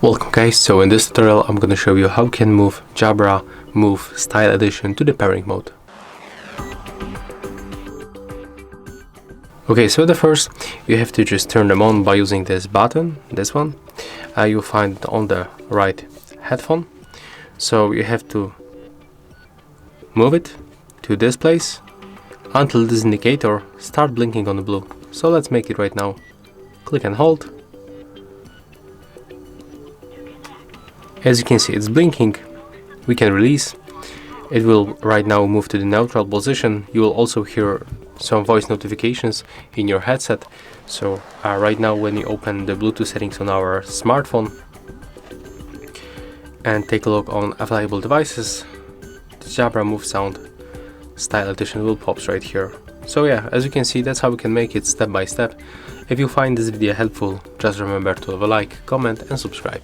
Welcome guys, so in this tutorial I'm gonna show you how you can move Jabra Move Style Edition to the pairing mode. Okay, so the first you have to just turn them on by using this button, this one. You'll find it on the right headphone. So you have to move it to this place until this indicator starts blinking on the blue. So let's make it right now. Click and hold. As you can see, it's blinking. We can release. It will right now move to the neutral position. You will also hear some voice notifications in your headset. So right now when you open the Bluetooth settings on our smartphone and take a look on available devices, the Jabra Move Sound Style Edition will pop right here. So yeah, as you can see, that's how we can make it step by step. If you find this video helpful, just remember to leave a like, comment and subscribe.